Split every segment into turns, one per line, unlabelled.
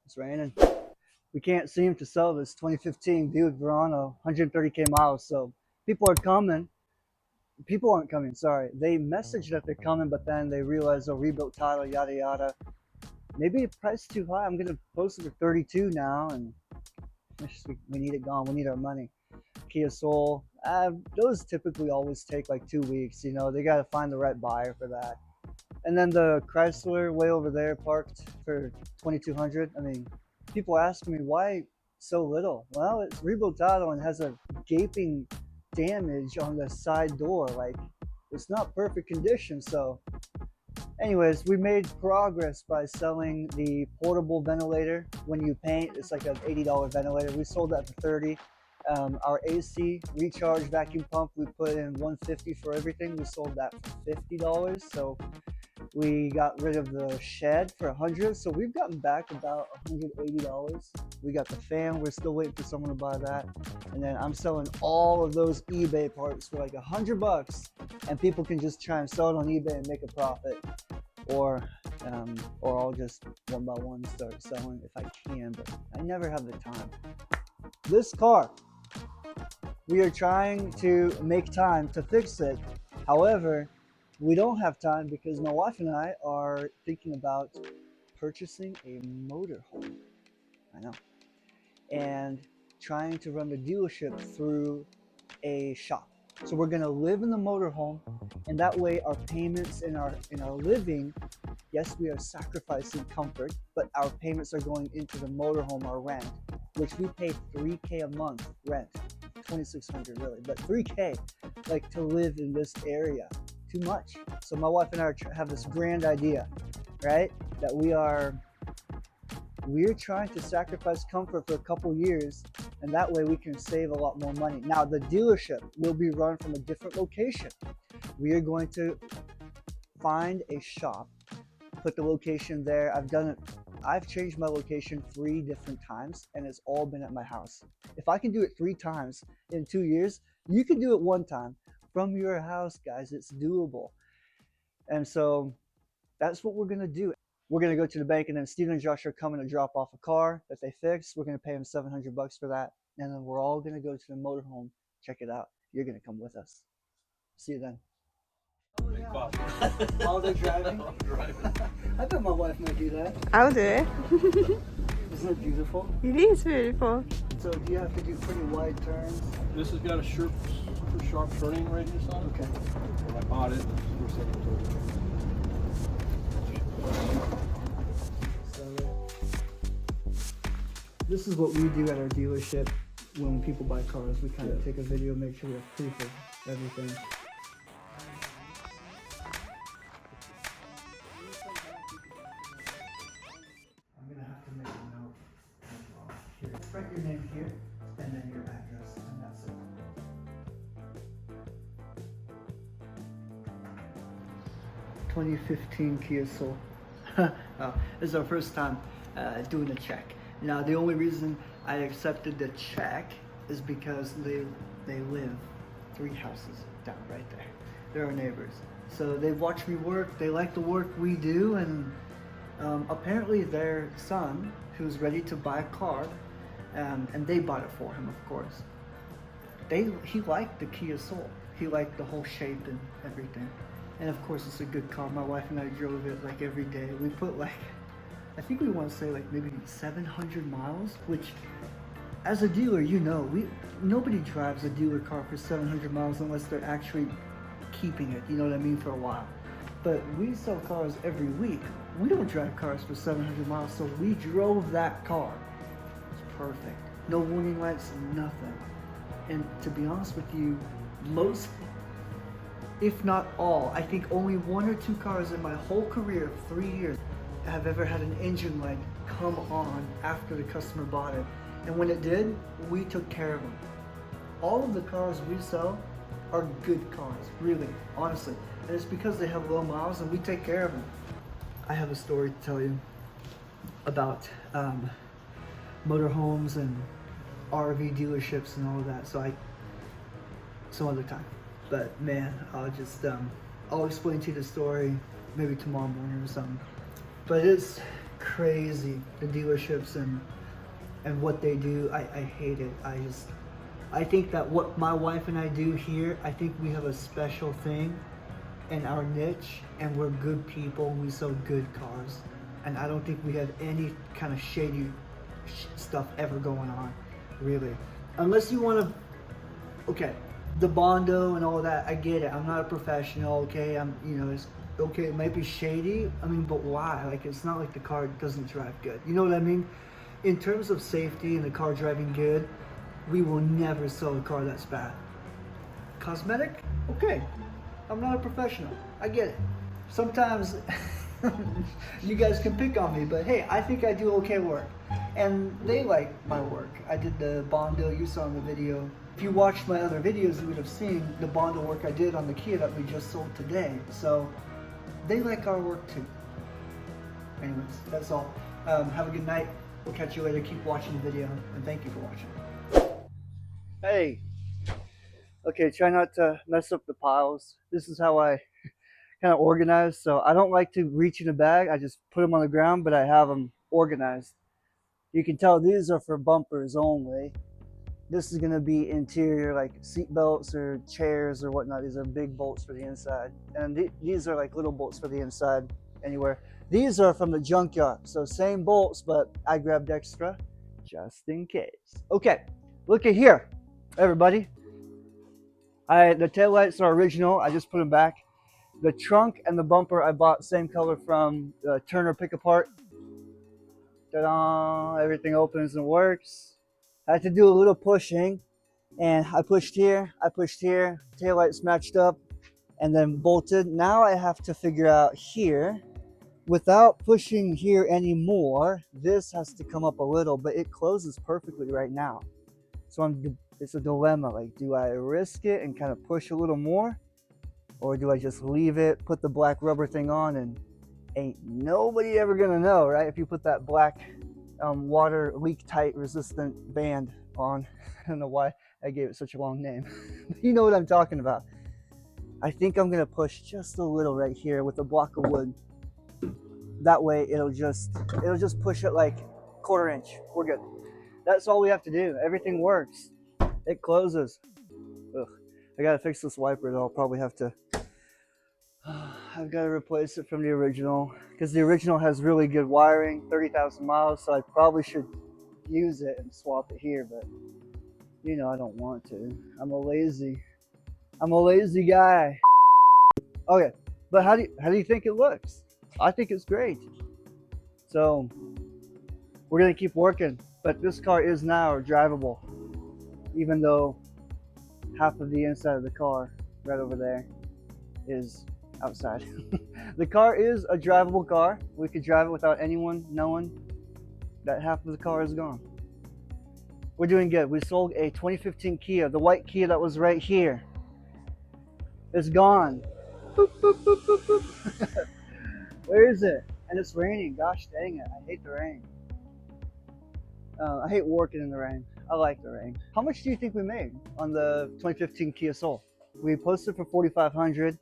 It's raining. We can't seem to sell this 2015 Buick Verano 130K miles. So people are coming. People aren't coming, sorry. They message that they're coming, but then they realize, oh, rebuilt title, yada yada. Maybe the price is too high. I'm gonna post it for 32 now, and we need it gone. We need our money. Kia Soul, those typically always take like 2 weeks. You know, they got to find the right buyer for that. And then the Chrysler way over there parked for 2,200. I mean, people ask me why so little. Well, it's rebuilt title and has a gaping damage on the side door. Like, it's not perfect condition. So, anyways, we made progress by selling the portable ventilator. When you paint, it's like an $80 ventilator. We sold that for 30. Our AC recharge vacuum pump, we put in 150 for everything. We sold that for $50. So we got rid of the shed for 100. So we've gotten back about $180. We got the fan. We're still waiting for someone to buy that. And then I'm selling all of those eBay parts for like $100, and people can just try and sell it on eBay and make a profit. Or I'll just one by one start selling if I can, but I never have the time. This car, we are trying to make time to fix it. However, we don't have time because my wife and I are thinking about purchasing a motorhome. I know. And trying to run the dealership through a shop. So we're gonna live in the motorhome, and that way our payments in our living, yes, we are sacrificing comfort, but our payments are going into the motorhome, our rent, which we pay $3K a month rent, 2,600 really, but 3K, like, to live in this area, too much. So my wife and I have this grand idea, right? That we're trying to sacrifice comfort for a couple years, and that way we can save a lot more money. Now, the dealership will be run from a different location. We are going to find a shop, put the location there. I've changed my location 3 different times, and it's all been at my house. If I can do it 3 times in 2 years, you can do it 1 time from your house, guys. It's doable. And so that's what we're gonna do. We're gonna go to the bank, and then Steven and Josh are coming to drop off a car that they fixed. We're gonna pay them $700 for that, and then we're all gonna go to the motorhome, check it out. You're gonna come with us. See you then. Oh, yeah. While they're driving? I bet my wife might do that.
I'll do it.
Isn't it beautiful?
It is beautiful.
So do you have to do pretty wide turns?
This has got a super sharp turning radius on it.
Okay.
When I bought it, first thing I told you.
So this is what we do at our dealership when people buy cars. We kind of take a video, make sure we have proof of everything. I'm gonna have to make a note as well. Here, write your name here, and then your address, and that's it. 2015 Kia Soul. This is our first time doing a check. Now, the only reason I accepted the check is because they live 3 houses down right there. They're our neighbors. So they watch me work. They like the work we do, and apparently their son, who's ready to buy a car, and they bought it for him, of course. He liked the Kia Soul. He liked the whole shape and everything. And of course, it's a good car. My wife and I drove it like every day. We put like, I think we want to say like maybe 700 miles, which as a dealer, you know, nobody drives a dealer car for 700 miles unless they're actually keeping it, you know what I mean, for a while. But we sell cars every week. We don't drive cars for 700 miles, so we drove that car. It's perfect. No warning lights, nothing. And to be honest with you, most, if not all, I think only 1 or 2 cars in my whole career of 3 years have ever had an engine light come on after the customer bought it. And when it did, we took care of them. All of the cars we sell are good cars, really, honestly. And it's because they have low miles and we take care of them. I have a story to tell you about motorhomes and RV dealerships and all of that. So some other time. But man, I'll explain to you the story maybe tomorrow morning or something. But crazy, the dealerships and what they do. I hate it. I think that what my wife and I do here, I think we have a special thing in our niche, and we're good people. We sell good cars, and I don't think we have any kind of shady stuff ever going on, really. Unless you want to, okay, the Bondo and all that. I get it. I'm not a professional. Okay, it's okay. It might be shady. I mean, but why? Like, it's not like the car doesn't drive good. You know what I mean? In terms of safety and the car driving good, we will never sell a car that's bad. Cosmetic? Okay. I'm not a professional. I get it. Sometimes you guys can pick on me, but hey, I think I do okay work. And they like my work. I did the Bondo you saw in the video. If you watched my other videos, you would have seen the Bondo work I did on the Kia that we just sold today. So they like our work too. Anyways, that's all. Have a good night. We'll catch you later. Keep watching the video, and thank you for watching. Hey. Okay, try not to mess up the piles. This is how I kind of organize. So I don't like to reach in a bag. I just put them on the ground, but I have them organized. You can tell these are for bumpers only. This is going to be interior, like seat belts or chairs or whatnot. These are big bolts for the inside. And these are like little bolts for the inside anywhere. These are from the junkyard. So same bolts, but I grabbed extra just in case. Okay, look at here, everybody. The taillights are original. I just put them back. The trunk and the bumper I bought same color from Turner Pick Apart. Ta-da! Everything opens and works. I had to do a little pushing, and I pushed here, taillights matched up, and then bolted. Now I have to figure out here, without pushing here anymore, this has to come up a little, but it closes perfectly right now. So it's a dilemma. Like, do I risk it and kind of push a little more? Or do I just leave it, put the black rubber thing on, and ain't nobody ever gonna know, right? If you put that black water leak tight resistant band on. I don't know why I gave it such a long name. You know what I'm talking about. I think I'm gonna push just a little right here with a block of wood. That way it'll just push it like 1/4 inch. We're good. That's all we have to do. Everything works. It closes. Ugh. I gotta fix this wiper though. I'll probably have to. I've got to replace it from the original because the original has really good wiring, 30,000 miles, so I probably should use it and swap it here, but you know I don't want to. I'm a lazy guy. Okay, but how do you think it looks? I think it's great. So we're gonna keep working, but this car is now drivable, even though half of the inside of the car right over there is outside. The car is a drivable car. We could drive it without anyone knowing that half of the car is gone. We're doing good. We sold a 2015 Kia. The white Kia that was right here is gone. Boop, boop, boop, boop, boop. Where is it? And it's raining. Gosh dang it. I hate the rain. I hate working in the rain. I like the rain. How much do you think we made on the 2015 Kia Soul? We posted for 4,500.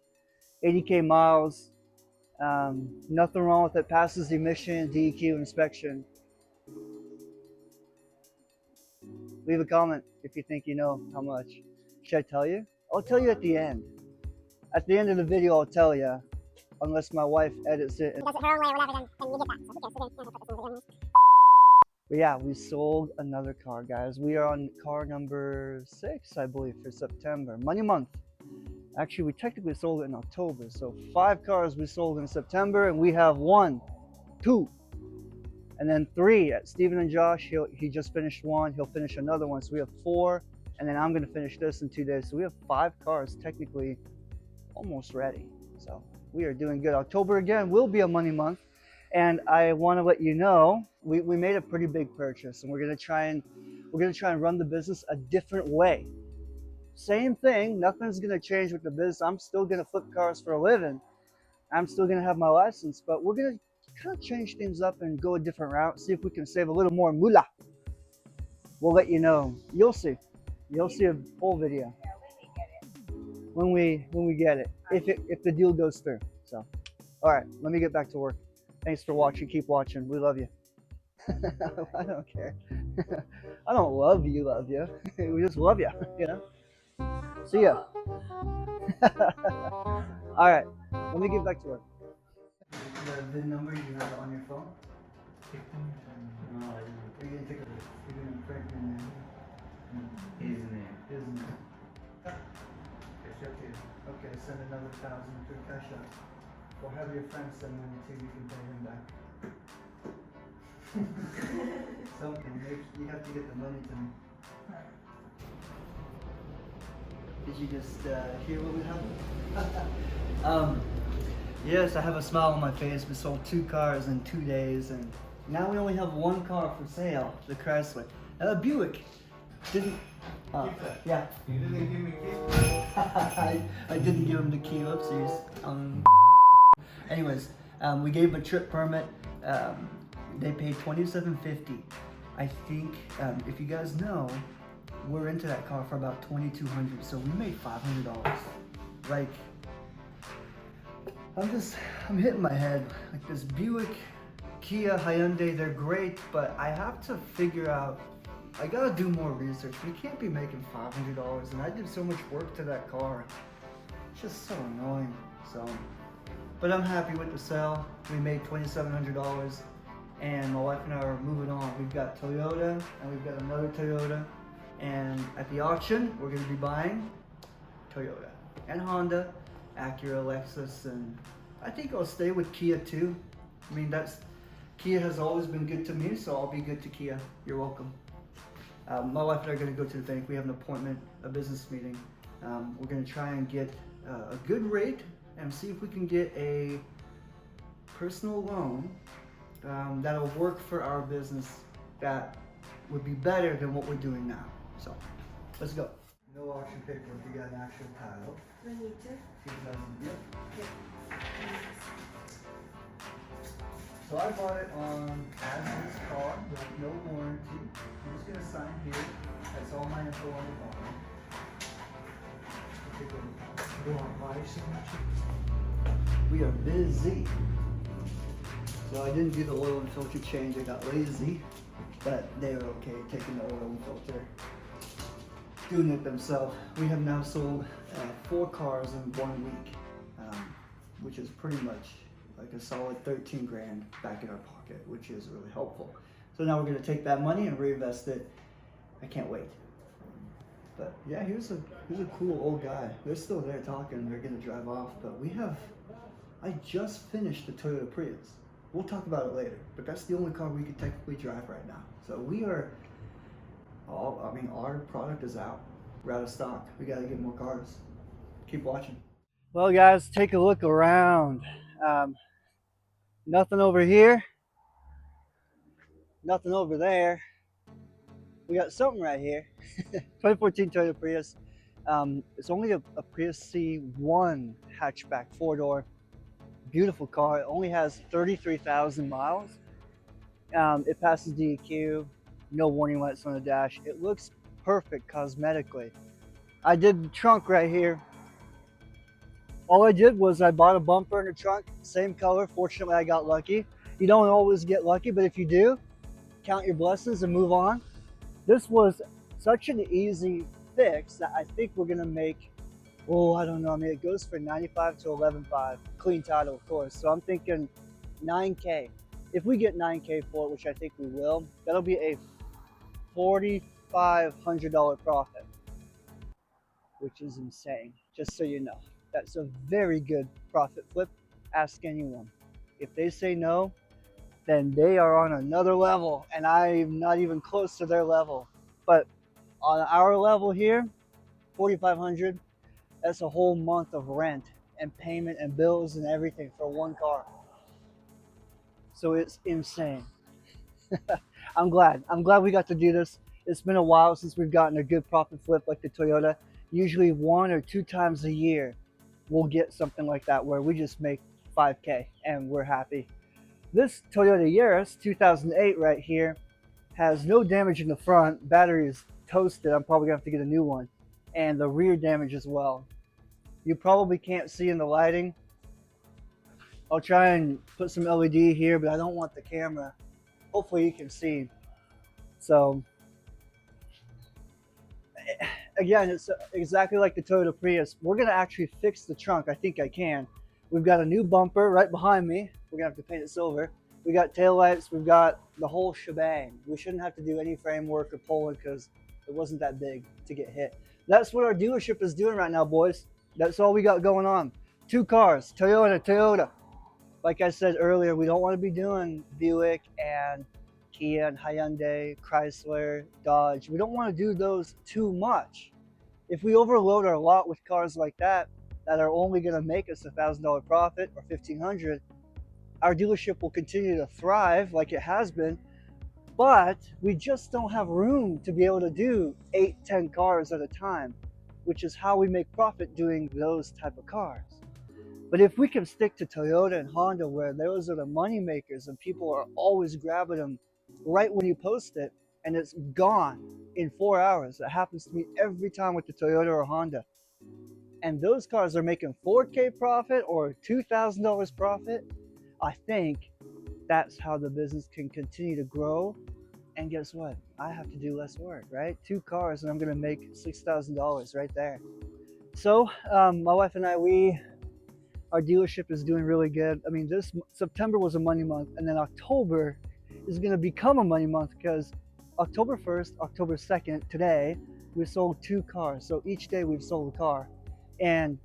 80K miles, nothing wrong with it, passes the emission, DEQ inspection. Leave a comment if you think you know how much. Should I tell you? I'll tell you at the end. At the end of the video, I'll tell you, unless my wife edits it.
Does it her own way or whatever, then you get that. So who cares? So then, put this in the video.
But yeah, we sold another car, guys. We are on car number 6, I believe, for September. Money month. Actually, we technically sold it in October. So 5 cars we sold in September, and we have 1, 2, and then 3 at Steven and Josh. He just finished 1. He'll finish another one. So we have 4, and then I'm going to finish this in 2 days. So we have 5 cars technically almost ready. So we are doing good. October again will be a money month, and I want to let you know we made a pretty big purchase, and we're going to try and run the business a different way. Same thing, nothing's gonna change with the business. I'm still gonna flip cars for a living. I'm still gonna have my license, but we're gonna kind of change things up and go a different route, see if we can save a little more moolah. We'll let you know. You'll see. You'll see a full video when we get it. If the deal goes through. So, all right, let me get back to work. Thanks for watching. Keep watching. We love you. I don't care. I don't love you, love you. We just love you, you know? See ya. All right. Let me get back to work. The VIN number, you have it on your phone? No, you're going to take a look. You're going to print your name.
His name.
His name. It's up to you. Okay, send another 1,000 through Cash App. Or have your friend send money too, you can pay him back. Something, you have to get the money to me. Did you just hear what we have? Yes, I have a smile on my face. We sold 2 cars in 2 days, and now we only have 1 car for sale, the Chrysler. And a Buick. Didn't. Yeah.
You didn't give me key?
I didn't give him the key. Oopsies. Anyways, we gave him a trip permit. They paid $2,750. I think, if you guys know, we're into that car for about $2,200, so we made $500. Like, I'm hitting my head. Like this Buick, Kia, Hyundai, they're great, but I have to figure out, I gotta do more research. We can't be making $500, and I did so much work to that car. It's just so annoying, so. But I'm happy with the sale. We made $2,700, and my wife and I are moving on. We've got Toyota, and we've got another Toyota, and at the auction, we're gonna be buying Toyota and Honda, Acura, Lexus, and I think I'll stay with Kia too. I mean, Kia has always been good to me, so I'll be good to Kia. You're welcome. My wife and I are going to go to the bank. We have an appointment, a business meeting. We're going to try and get a good rate and see if we can get a personal loan that'll work for our business, that would be better than what we're doing now. So, let's go. No auction paperwork, you got an actual title.
I need to.
2000, yep.
Yeah.
So I bought it on as is car with no warranty. I'm just gonna sign here. That's all my info on the bottom. Take a look.
You want my signature?
We are busy. So I didn't do the oil and filter change. I got lazy, but they were okay taking the oil and filter, doing it themselves. We have now sold 4 cars in 1 week, which is pretty much like a solid 13 grand back in our pocket, which is really helpful. So now we're gonna take that money and reinvest it. I can't wait. But yeah, here's a cool old guy. They're still there talking. They're gonna drive off, but I just finished the Toyota Prius. We'll talk about it later, but that's the only car we could technically drive right now. So our product is out. We're out of stock. We gotta get more cars. Keep watching. Well, guys, take a look around. Nothing over here. Nothing over there. We got something right here. 2014 Toyota Prius. It's only a Prius C1 hatchback, 4-door. Beautiful car. It only has 33,000 miles. It passes DEQ. No warning lights on the dash. It looks perfect cosmetically. I did the trunk right here. All I did was I bought a bumper in the trunk, same color. Fortunately, I got lucky. You don't always get lucky, but if you do, count your blessings and move on. This was such an easy fix that I think we're gonna make, I don't know. I mean, it goes for 95 to 11.5, clean title, of course. So I'm thinking 9K. If we get 9K for it, which I think we will, that'll be a $4,500 profit, which is insane, just so you know. That's a very good profit flip. Ask anyone. If they say no, then they are on another level, and I'm not even close to their level. But on our level here, 4,500, that's a whole month of rent and payment and bills and everything for one car. So it's insane. I'm glad we got to do this. It's been a while since we've gotten a good profit flip like the Toyota. Usually 1 or 2 times a year, we'll get something like that where we just make 5K and we're happy. This Toyota Yaris 2008 right here has no damage in the front. Battery is toasted. I'm probably gonna have to get a new one. And the rear damage as well. You probably can't see in the lighting. I'll try and put some LED here, but I don't want the camera. Hopefully you can see. So again, it's exactly like the Toyota Prius. We're gonna actually fix the trunk. I think I can. We've got a new bumper right behind me. We're gonna have to paint it silver. We got taillights. We've got the whole shebang. We shouldn't have to do any framework or pulling because it wasn't that big to get hit. That's what our dealership is doing right now, boys. That's all we got going on. Two cars, Toyota, Toyota. Like I said earlier, we don't want to be doing Buick and Kia and Hyundai, Chrysler, Dodge. We don't want to do those too much. If we overload our lot with cars like that are only going to make us $1,000 profit or 1,500, our dealership will continue to thrive like it has been, but we just don't have room to be able to do 8, 10 cars at a time, which is how we make profit doing those type of cars. But if we can stick to Toyota and Honda, where those are the money makers and people are always grabbing them right when you post it, and it's gone in 4 hours. That happens to me every time with the Toyota or Honda. And those cars are making 4K profit or $2,000 profit. I think that's how the business can continue to grow. And guess what? I have to do less work, right? 2 cars and I'm going to make $6,000 right there. So my wife and I, our dealership is doing really good. I mean, this September was a money month, and then October is going to become a money month because October 1st, October 2nd, today, we sold 2 cars. So each day we've sold a car. And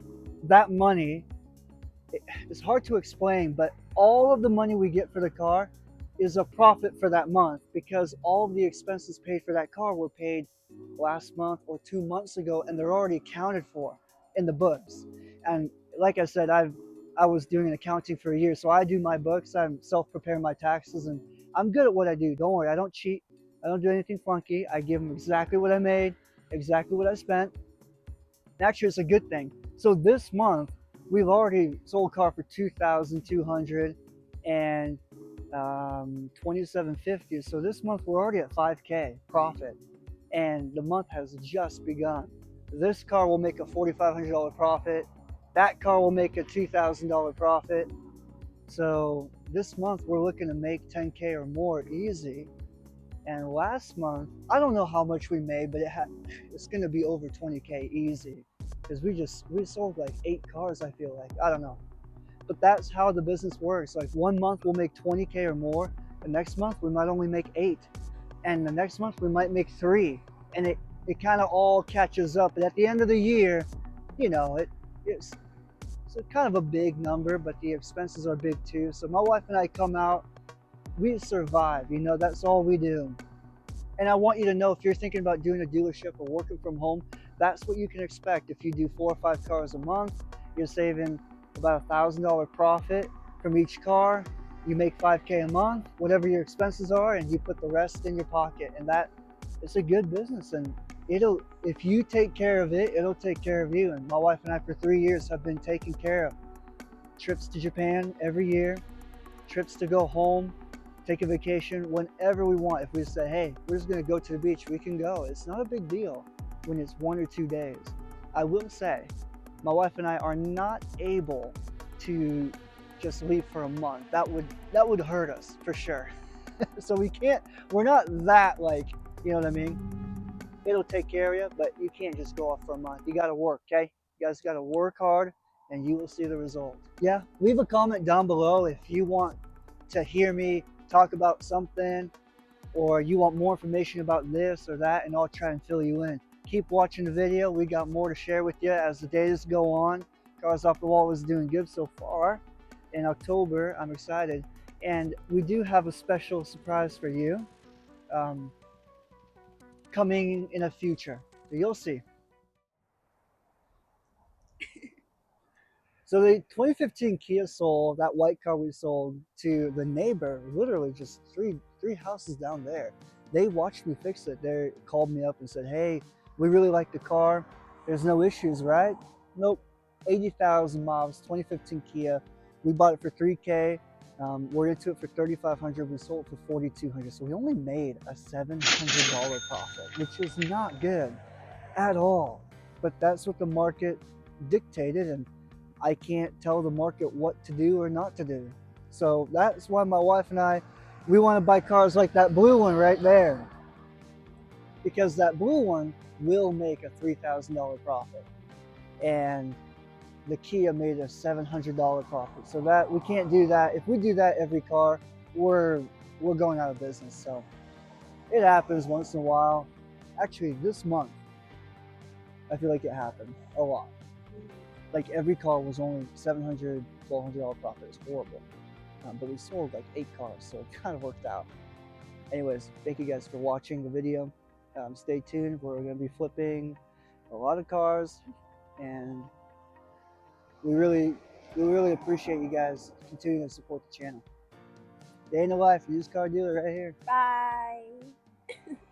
that money, it's hard to explain, but all of the money we get for the car is a profit for that month because all of the expenses paid for that car were paid last month or 2 months ago, and they're already accounted for in the books. And like I said, I was doing accounting for a year, so I do my books. I'm self-preparing my taxes, and I'm good at what I do. Don't worry, I don't cheat. I don't do anything funky. I give them exactly what I made, exactly what I spent. Actually, it's a good thing. So this month, we've already sold a car for 2,200 and 2,750. So this month we're already at 5K profit, and the month has just begun. This car will make a $4,500 profit. That car will make a $2,000 profit. So this month we're looking to make 10K or more easy. And last month, I don't know how much we made, but it's going to be over 20K easy because we sold like 8 cars. I feel like, I don't know, but that's how the business works. Like one month we'll make 20K or more. The next month we might only make 8, and the next month we might make 3, and it kind of all catches up. And at the end of the year, you know, it's a kind of a big number, but the expenses are big too. So my wife and I come out, we survive. You know, that's all we do. And I want you to know, if you're thinking about doing a dealership or working from home, that's what you can expect. If you do 4 or 5 cars a month, you're saving about $1,000 profit from each car. You make 5K a month, whatever your expenses are, and you put the rest in your pocket. And that it's a good business. And if you take care of it, it'll take care of you. And my wife and I for 3 years have been taking care of trips to Japan every year, trips to go home, take a vacation whenever we want. If we say, hey, we're just going to go to the beach, we can go. It's not a big deal when it's 1 or 2 days. I will say, my wife and I are not able to just leave for a month. That would hurt us for sure. So we're not that, like, you know what I mean? It'll take care of you, but you can't just go off for a month. You got to work, okay? You guys got to work hard and you will see the results. Yeah, leave a comment down below if you want to hear me talk about something, or you want more information about this or that, and I'll try and fill you in. Keep watching the video. We got more to share with you as the days go on. Cars Off the Wall is doing good so far. In October, I'm excited. And we do have a special surprise for you coming in the future. So you'll see. So the 2015 Kia Soul, that white car we sold to the neighbor, literally just three houses down there. They watched me fix it. They called me up and said, hey, we really like the car. There's no issues, right? Nope. 80,000 miles, 2015 Kia. We bought it for 3K. We're into it for 3,500. We sold it for 4,200. So we only made a $700 profit, which is not good at all. But that's what the market dictated, and I can't tell the market what to do or not to do. So that's why my wife and I, we want to buy cars like that blue one right there, because that blue one will make a $3,000 profit, and the Kia made a $700 profit. So that we can't do that. If we do that every car, we're going out of business. So it happens once in a while. Actually, this month, I feel like it happened a lot. Like every car was only $700, $1,200 profit. It's horrible. But we sold like 8 cars, so it kind of worked out. Anyways, thank you guys for watching the video. Stay tuned. We're going to be flipping a lot of cars, and we really appreciate you guys continuing to support the channel. Day in the life, used car dealer right here.
Bye.